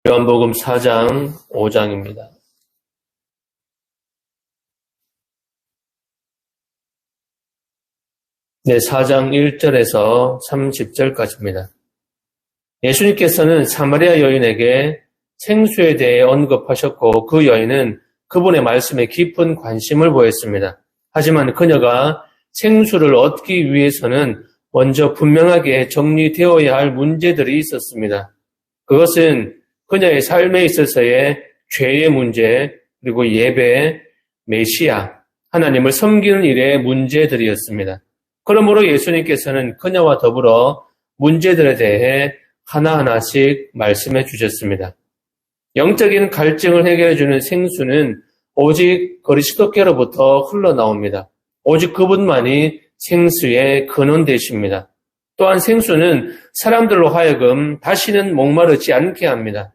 요한복음 4장 5장입니다. 네, 4장 1절에서 30절까지입니다. 예수님께서는 사마리아 여인에게 생수에 대해 언급하셨고 그 여인은 그분의 말씀에 깊은 관심을 보였습니다. 하지만 그녀가 생수를 얻기 위해서는 먼저 분명하게 정리되어야 할 문제들이 있었습니다. 그것은 그녀의 삶에 있어서의 죄의 문제, 그리고 예배, 메시아, 하나님을 섬기는 일의 문제들이었습니다. 그러므로 예수님께서는 그녀와 더불어 문제들에 대해 하나하나씩 말씀해 주셨습니다. 영적인 갈증을 해결해주는 생수는 오직 그리스도께로부터 흘러나옵니다. 오직 그분만이 생수의 근원 되십니다. 또한 생수는 사람들로 하여금 다시는 목마르지 않게 합니다.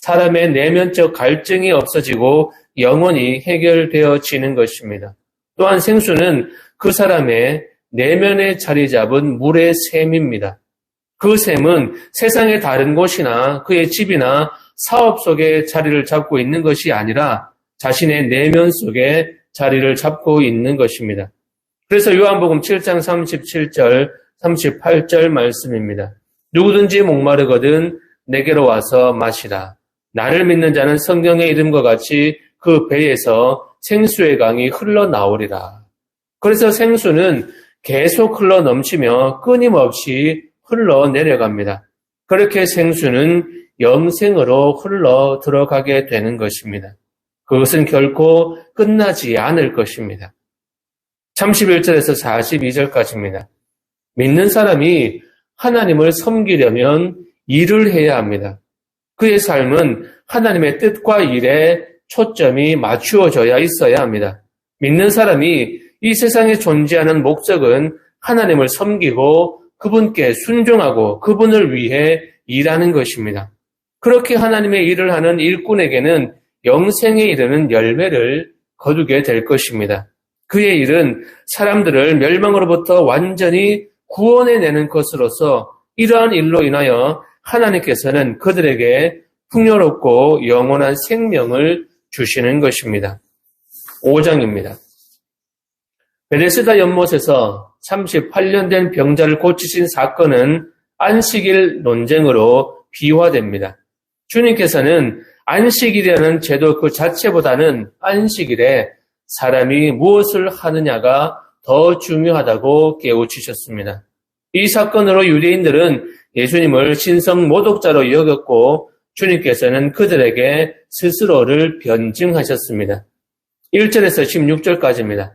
사람의 내면적 갈증이 없어지고 영원히 해결되어지는 것입니다. 또한 생수는 그 사람의 내면에 자리 잡은 물의 샘입니다. 그 샘은 세상의 다른 곳이나 그의 집이나 사업 속에 자리를 잡고 있는 것이 아니라 자신의 내면 속에 자리를 잡고 있는 것입니다. 그래서 요한복음 7장 37절, 38절 말씀입니다. 누구든지 목마르거든 내게로 와서 마시라. 나를 믿는 자는 성경의 이름과 같이 그 배에서 생수의 강이 흘러나오리라. 그래서 생수는 계속 흘러 넘치며 끊임없이 흘러내려갑니다. 그렇게 생수는 영생으로 흘러 들어가게 되는 것입니다. 그것은 결코 끝나지 않을 것입니다. 31절에서 42절까지입니다. 믿는 사람이 하나님을 섬기려면 일을 해야 합니다. 그의 삶은 하나님의 뜻과 일에 초점이 맞추어져야 있어야 합니다. 믿는 사람이 이 세상에 존재하는 목적은 하나님을 섬기고 그분께 순종하고 그분을 위해 일하는 것입니다. 그렇게 하나님의 일을 하는 일꾼에게는 영생에 이르는 열매를 거두게 될 것입니다. 그의 일은 사람들을 멸망으로부터 완전히 구원해내는 것으로서 이러한 일로 인하여 하나님께서는 그들에게 풍요롭고 영원한 생명을 주시는 것입니다. 5장입니다. 베데스다 연못에서 38년 된 병자를 고치신 사건은 안식일 논쟁으로 비화됩니다. 주님께서는 안식일이라는 제도 그 자체보다는 안식일에 사람이 무엇을 하느냐가 더 중요하다고 깨우치셨습니다. 이 사건으로 유대인들은 예수님을 신성 모독자로 여겼고 주님께서는 그들에게 스스로를 변증하셨습니다. 1절에서 16절까지입니다.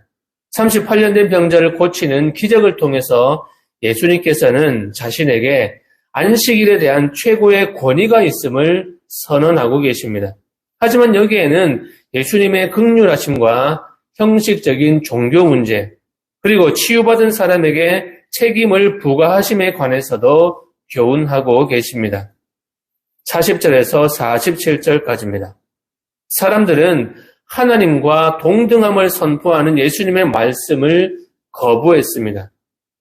38년 된 병자를 고치는 기적을 통해서 예수님께서는 자신에게 안식일에 대한 최고의 권위가 있음을 선언하고 계십니다. 하지만 여기에는 예수님의 긍휼하심과 형식적인 종교 문제, 그리고 치유받은 사람에게 책임을 부과하심에 관해서도 교훈하고 계십니다. 40절에서 47절까지입니다. 사람들은 하나님과 동등함을 선포하는 예수님의 말씀을 거부했습니다.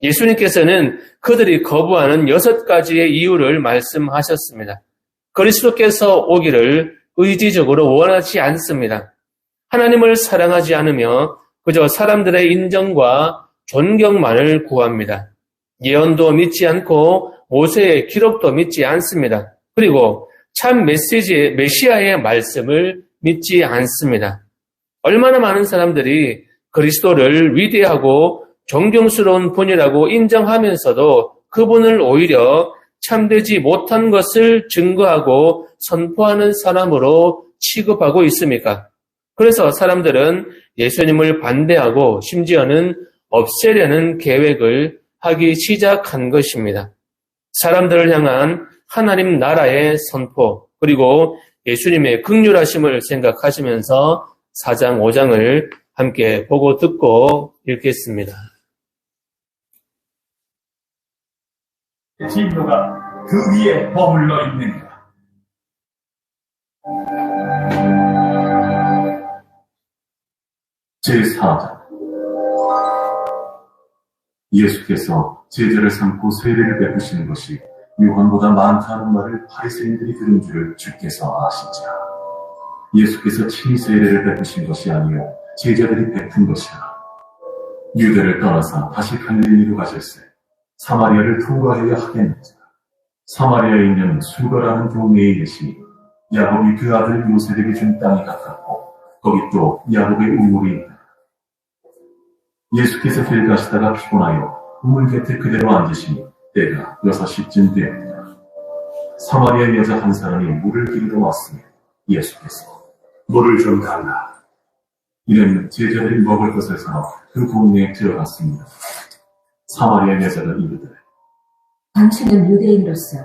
예수님께서는 그들이 거부하는 6가지의 이유를 말씀하셨습니다. 그리스도께서 오기를 의지적으로 원하지 않습니다. 하나님을 사랑하지 않으며 그저 사람들의 인정과 존경만을 구합니다. 예언도 믿지 않고 모세의 기록도 믿지 않습니다. 그리고 참 메시아의 말씀을 믿지 않습니다. 얼마나 많은 사람들이 그리스도를 위대하고 존경스러운 분이라고 인정하면서도 그분을 오히려 참되지 못한 것을 증거하고 선포하는 사람으로 취급하고 있습니까? 그래서 사람들은 예수님을 반대하고 심지어는 없애려는 계획을 하기 시작한 것입니다. 사람들을 향한 하나님 나라의 선포, 그리고 예수님의 긍휼하심을 생각하시면서 4장, 5장을 함께 보고 듣고 읽겠습니다. 진노가 그 위에 머물러 있느니라. 제4장. 예수께서 제자를 삼고 세례를 베푸시는 것이 요한보다 많다는 말을 바리새인들이 들은 줄을 주께서 아시지라. 예수께서 친히 세례를 베푸신 것이 아니요 제자들이 베푼 것이라. 유대를 떠나서 다시 갈릴리로 가실새 사마리아를 통과해야 하겠는지라. 사마리아에 있는 수가라는 동네에 계시니 야곱이 그 아들 요셉에게 준 땅이 가깝고 거기 또 야곱의 우물이 있다. 예수께서 길 가시다가 피곤하여 우물 곁에 그대로 앉으시니 때가 6시쯤 되었다. 사마리아 여자 한 사람이 물을 기르러 왔으니 예수께서 물을 좀 달라. 이는 제자들이 먹을 것을 사러 그 동네에 들어갔습니다. 사마리아 여자가 이르되 당신은 유대인으로서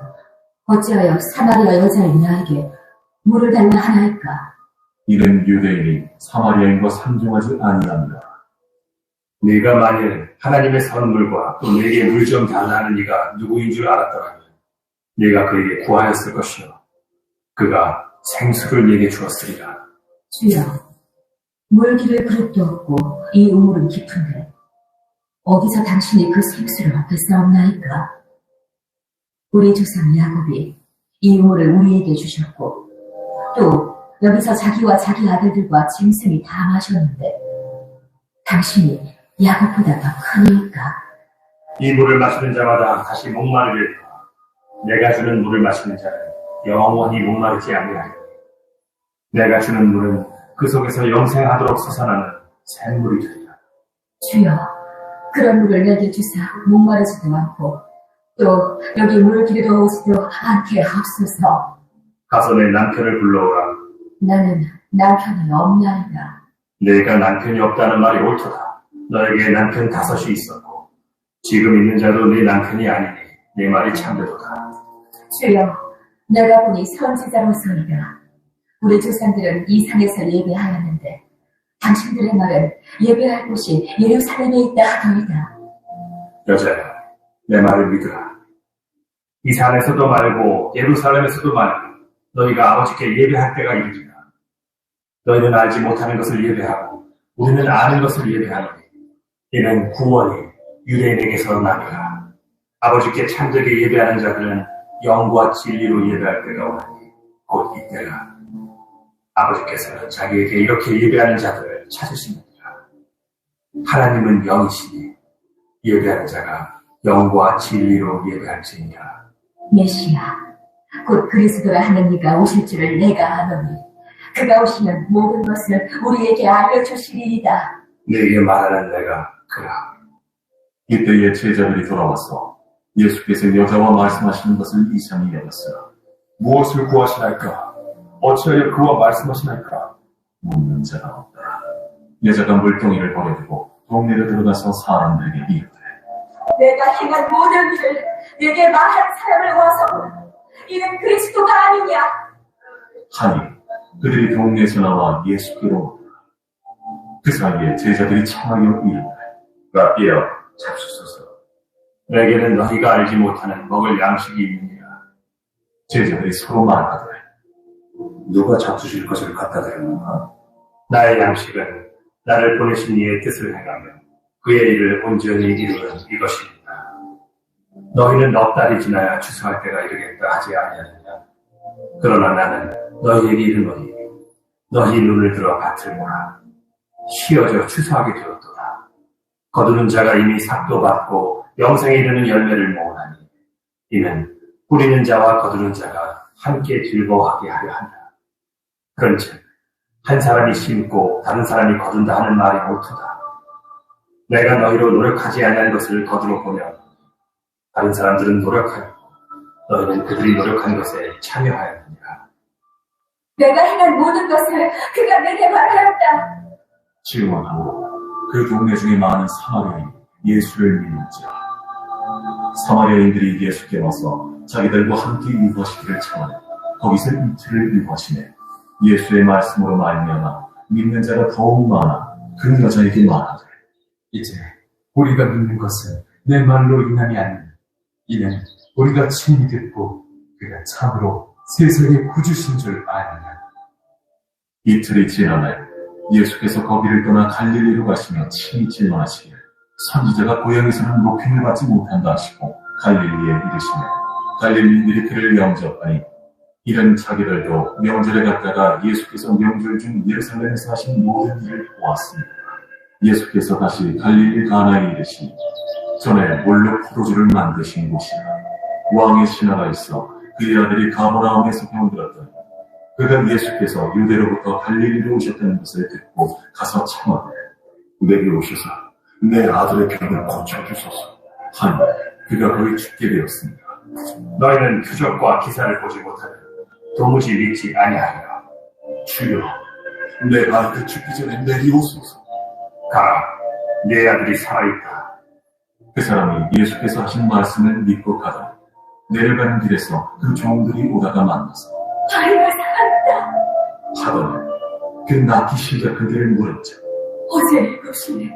어찌하여 사마리아 여자인 나에게 물을 달라 하나이까? 이는 유대인이 사마리아인과 상종하지 아니합니다. 네가 만일 하나님의 선물과 또 내게 물 좀 달라는 이가 누구인 줄 알았더라면 네가 그에게 구하였을 것이요 그가 생수를 네게 주었으리라. 주여, 물 기를 그릇도 없고 이 우물은 깊은데 어디서 당신이 그 생수를 얻겠사옵나이까? 우리 조상 야곱이 이 우물을 우리에게 주셨고 또 여기서 자기와 자기 아들들과 짐승이 다 마셨는데 당신이 야곱보다 더 크니까? 이 물을 마시는 자마다 다시 목마르리라. 내가 주는 물을 마시는 자는 영원히 목마르지 아니하리니 내가 주는 물은 그 속에서 영생하도록 솟아나는 샘물이 되리라. 주여, 그런 물을 내게 주사 목마르지도 않고 또 여기 물을 기르러 오지도 않게 하옵소서. 가서 내 남편을 불러오라. 나는 남편이 없나이다. 내가 남편이 없다는 말이 옳도다. 너에게 남편 5이 있었고 지금 있는 자도 네 남편이 아니니 내 말이 참되도다. 주여, 내가 보니 선지자로서이다. 우리 조상들은 이 산에서 예배하였는데 당신들의 말은 예배할 곳이 예루살렘에 있다 하더이다. 여자야, 내 말을 믿으라. 이 산에서도 말고 예루살렘에서도 말고 너희가 아버지께 예배할 때가 이르리라. 너희는 알지 못하는 것을 예배하고 우리는 아는 것을 예배하노니 이는 구원이 유대인에게서 나니라. 아버지께 참되게 예배하는 자들은 영과 진리로 예배할 때가 오나니 곧 이때라. 아버지께서는 자기에게 이렇게 예배하는 자들을 찾으시느니라. 하나님은 영이시니 예배하는 자가 영과 진리로 예배할지니라. 메시아, 곧 그리스도라 하는 이가 오실 줄을 내가 아노니 그가 오시면 모든 것을 우리에게 알려주시리이다. 내게 말하는 내가 그라. 이때에 제자들이 돌아와서 예수께서 여자와 말씀하시는 것을 이상히 여겼으나 무엇을 구하시나이까? 어찌하여 그와 말씀하시나이까? 묻는 자가 없더라. 여자가 물동이를 버려두고 동네로 들어가서 사람들에게 이르되 내가 행한 모든 일을 내게 말한 사람을 와서 보라. 이는 그리스도가 아니냐? 하니 그들이 동네에서 나와 예수께로 오더라. 그 사이에 제자들이 청하여 이르되 라비여, 잡수소서. 내게는 너희가 알지 못하는 먹을 양식이 있느니라. 제자들이 서로 말하되 누가 잡수실 것을 갖다 드렸는가? 나의 양식은 나를 보내신 이의 뜻을 행하며 그의 일을 온전히 이루는 이것입니다. 너희는 넉 달이 지나야 추수할 때가 이르겠다 하지 아니하느냐? 그러나 나는 너희에게 이르노니 너희 눈을 들어 밭을 보라. 휘어져 추수하게 되었도다. 거두는 자가 이미 삭도 받고 영생에 이르는 열매를 모으나니 이는 뿌리는 자와 거두는 자가 함께 즐거워하게 하려 한다. 그런즉 한 사람이 심고 다른 사람이 거둔다 하는 말이 옳도다. 내가 너희로 노력하지 아니한 것을 거두어 보면 다른 사람들은 노력하였고 너희는 그들이 노력한 것에 참여하였느니라. 내가 행한 모든 것을 그가 내게 말하였다. 질문하고 그 동네 중에 많은 사마리아인이 예수를 믿는지라. 사마리아인들이 예수께 와서 자기들과 함께 유하시기를 청하여 거기서 이틀을 유하시네. 예수의 말씀으로 말미암아 믿는 자가 더욱 많아 그 여자에게 말하되 이제 우리가 믿는 것은 내 말로 인함이 아니니 이는 우리가 친히 듣고 그가 참으로 세상의 구주신 줄 아느냐. 이틀이 지나매 예수께서 거기를 떠나 갈릴리로 가시며 친히 질문하시기를 선지자가 고향에서는 높임을 받지 못한다 하시고 갈릴리에 이르시며 갈릴리인들이 그를 영접하니 이런 자기들도 명절에 갔다가 예수께서 명절 중 예루살렘에서 하신 모든 일을 보았습니다. 예수께서 다시 갈릴리 가나에 이르시니 전에 물로 포도주를 만드신 곳이라. 왕의 신하가 있어 그의 아들이 가버나움에서 병들었더니 그가 예수께서 유대로부터 갈릴리로 오셨다는 것을 듣고 가서 청하되 내게 오셔서 내 아들의 병을 고쳐주소서 하니 그가 거의 죽게 되었습니다. 너희는 표적과 기사를 보지 못하면 도무지 믿지 아니하리라. 주여, 내 아들이 죽기 전에 내리오소서. 가라, 내 아들이 살아있다. 그 사람이 예수께서 하신 말씀을 믿고 가더니 내려가는 길에서 그 종들이 오다가 만나서 아이가 살았다. 하더니 그 낳기 시작한 그를 물었죠. 어제 7시에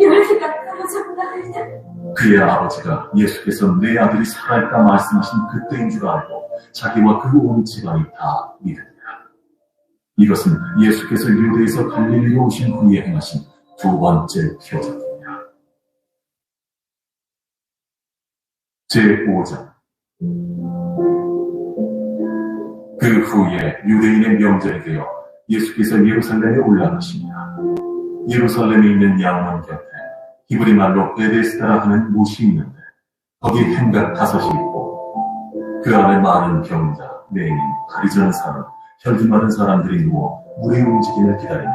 열기가 떨어졌나이다. 그의 아버지가 예수께서 내 아들이 살아있다 말씀하신 그때인 줄 알고 자기와 그 온 집안이 다 믿으니라. 이것은 예수께서 유대에서 갈릴리로 오신 후에 행하신 두 번째 표적입니다. 제5장. 그 후에 유대인의 명절이 되어 예수께서 예루살렘에 올라가십니다. 예루살렘에 있는 양문 곁에 히브리 말로 베데스다라 하는 못이 있는데 거기 행각 5이 있고 그 안에 많은 병자, 맹인, 다리 저는 사람, 혈기 많은 사람들이 누워 물의 움직임을 기다리니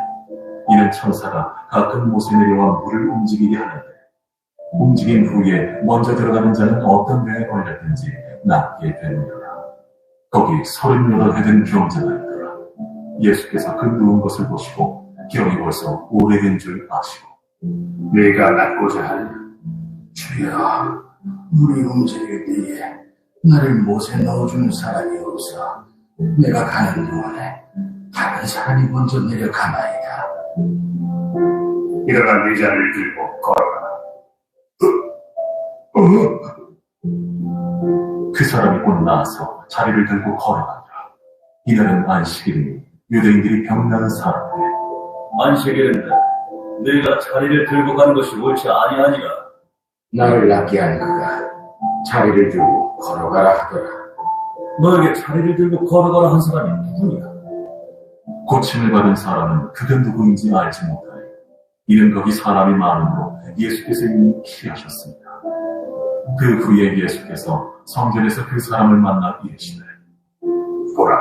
이는 천사가 가끔 못에 내려와 물을 움직이게 하는데 움직인 후에 먼저 들어가는 자는 어떤 병에 걸렸든지 낫게 됩니다. 거기 38회 된 병자가 있더라. 예수께서 그 누운 것을 보시고 병이 벌써 오래된 줄 아시고 내가 낫고자 하니 주여, 물이 움직일 때에 나를 못에 넣어주는 사람이 없어 내가 가는 동안에 다른 사람이 먼저 내려가나이다. 일어나 네 자리를 들고 걸어가라. 그 사람이 곧 나와서 자리를 들고 걸어가더라. 이날은 안식일이니 유대인들이 병 나은 사람에게 안식일인데 네가 자리를 들고 가는 것이 옳지 아니하니라. 나를 낫게 한 그가 자리를 들고 걸어가라 하더라. 너에게 자리를 들고 걸어가라 한 사람이 누구냐? 고침을 받은 사람은 그가 누구인지 알지 못하니 이는 거기 사람이 많으므로 예수께서 이미 피하셨습니다. 그 후에 예수께서 성전에서 그 사람을 만나 이르시되 보라,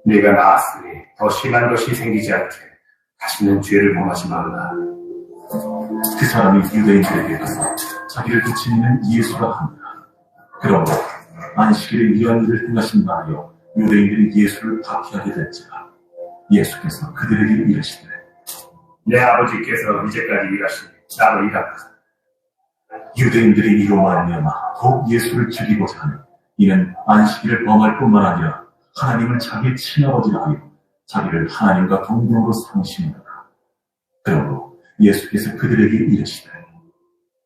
네가 나았으니 더 심한 것이 생기지 않게 다시는 죄를 범하지 말라. 그 사람이 유대인들에게 가서 자기를 고치는 예수라 합니다. 그러므로 안식일에 이러한 일을 행하신 바하여 유대인들이 예수를 박해하게 될지라. 예수께서 그들에게 이르시되 내 아버지께서 이제까지 일하시니 나도 일하라. 유대인들이 이로 말미암아 더욱 예수를 죽이고자 하니 이는 안식일을 범할 뿐만 아니라 하나님을 자기 친아버지라 하여 자기를 하나님과 동등으로 삼으시니라. 그러므로 예수께서 그들에게 이르시되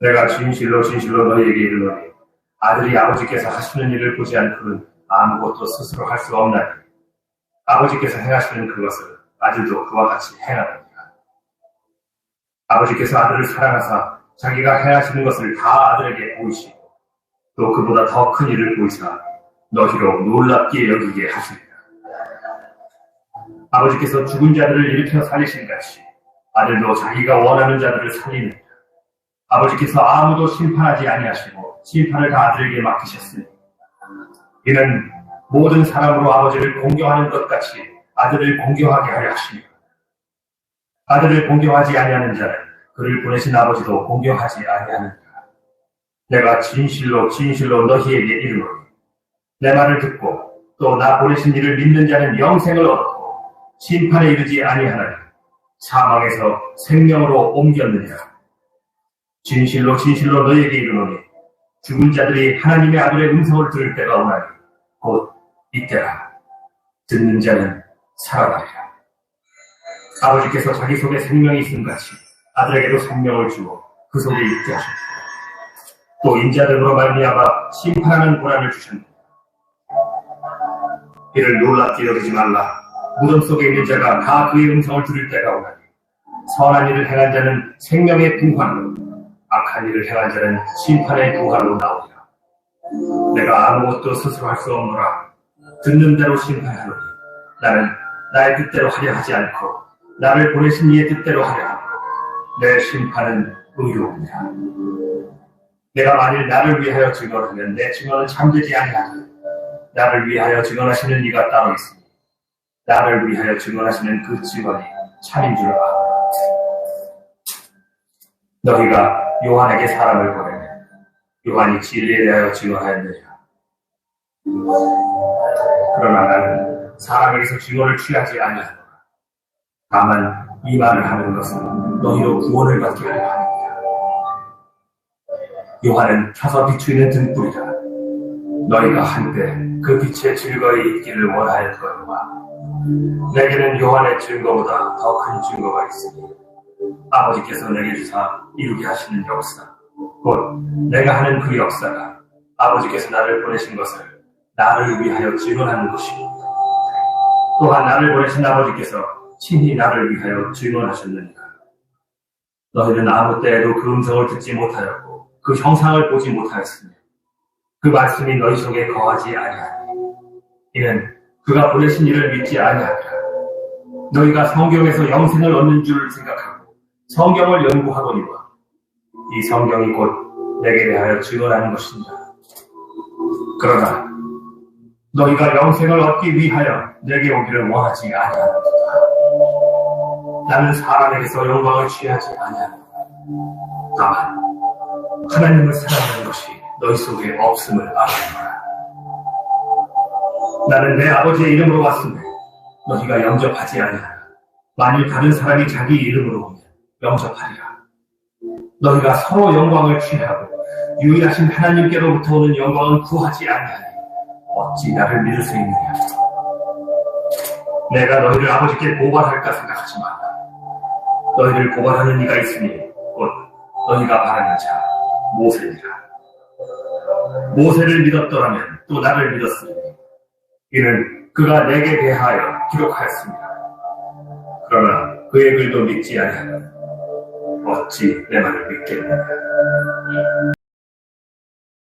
내가 진실로 진실로 너희에게 이르노니 아들이 아버지께서 하시는 일을 보지 않고는 아무것도 스스로 할 수 없나니 아버지께서 행하시는 그것을 아들도 그와 같이 행하느니라. 아버지께서 아들을 사랑하사 자기가 행하시는 것을 다 아들에게 보이시고 또 그보다 더 큰 일을 보이사 너희로 놀랍게 여기게 하시리라. 아버지께서 죽은 자들을 일으켜 살리신 같이 아들도 자기가 원하는 자들을 살리느니라. 아버지께서 아무도 심판하지 아니하시고 심판을 다 아들에게 맡기셨으니 이는 모든 사람으로 아버지를 공경하는 것 같이 아들을 공경하게 하려 하시니라. 아들을 공경하지 아니하는 자는 그를 보내신 아버지도 공경하지 아니하느니라. 내가 진실로 진실로 너희에게 이르노니 내 말을 듣고 또 나 보내신 이를 믿는 자는 영생을 얻고 심판에 이르지 아니하나니 사망에서 생명으로 옮겼느니라. 진실로 진실로 너희에게 이르노니 죽은 자들이 하나님의 아들의 음성을 들을 때가 오나니 곧 이때라. 듣는 자는 살아나리라. 아버지께서 자기 속에 생명이 있음 같이 아들에게도 생명을 주어 그 속에 있게 하셨고 또 인자들로 말미암아 심판하는 고난을 주셨느니라. 이를 놀랍게 여기지 말라. 무덤 속에 있는 자가 다 그의 음성을 들을 때가 오나니 선한 일을 행한 자는 생명의 부활로 악한 일을 행한 자는 심판의 부활로 나오리라. 내가 아무것도 스스로 할 수 없노라. 듣는 대로 심판하노니 나는 나의 뜻대로 하려 하지 않고 나를 보내신 이의 뜻대로 하려 하고 내 심판은 의로우니라. 내가 만일 나를 위하여 증언하면 내 증언은 참되지 아니하니 나를 위하여 증언하시는 이가 따로 있으니 나를 위하여 증언하시는 그 증언이 참인 줄 아노라. 너희가 요한에게 사람을 보내면 요한이 진리에 대하여 증언하였느냐? 그러나 나는 사람에게서 증언을 취하지 아니하노라. 다만 이 말을 하는 것은 너희로 구원을 받게 하려 함이니라. 요한은 켜서 비추이는 등불이다. 너희가 한때 그 빛에 즐거이 있기를 원하였거니와 내게는 요한의 증거보다 더 큰 증거가 있으니 아버지께서 내게 주사 이루게 하시는 역사 곧 내가 하는 그 역사가 아버지께서 나를 보내신 것을 나를 위하여 증언하는 것이고 또한 나를 보내신 아버지께서 친히 나를 위하여 증언하셨느니라. 너희는 아무 때에도 그 음성을 듣지 못하였고 그 형상을 보지 못하였으며 그 말씀이 너희 속에 거하지 아니하니 이는 그가 보내신 이를 믿지 아니하리라. 너희가 성경에서 영생을 얻는 줄 생각하고 성경을 연구하거니와 이 성경이 곧 내게 대하여 증언하는 것입니다. 그러나 너희가 영생을 얻기 위하여 내게 오기를 원하지 아니하노라. 나는 사람에게서 영광을 취하지 아니하노라. 다만 하나님을 사랑하는 것이 너희 속에 없음을 알아노라. 나는 내 아버지의 이름으로 왔으며 너희가 영접하지 아니하라. 만일 다른 사람이 자기 이름으로 오면 영접하리라. 너희가 서로 영광을 취하고 유일하신 하나님께로부터 오는 영광은 구하지 아니하니 어찌 나를 믿을 수 있느냐. 내가 너희를 아버지께 고발할까 생각하지 마라. 너희를 고발하는 이가 있으니 곧 너희가 바라는 자 모세니라. 모세를 믿었더라면 또 나를 믿었으니 이는 그가 내게 대하여 기록하였습니다. 그러나 그의 글도 믿지 아니하면 어찌 내 말을 믿겠느냐.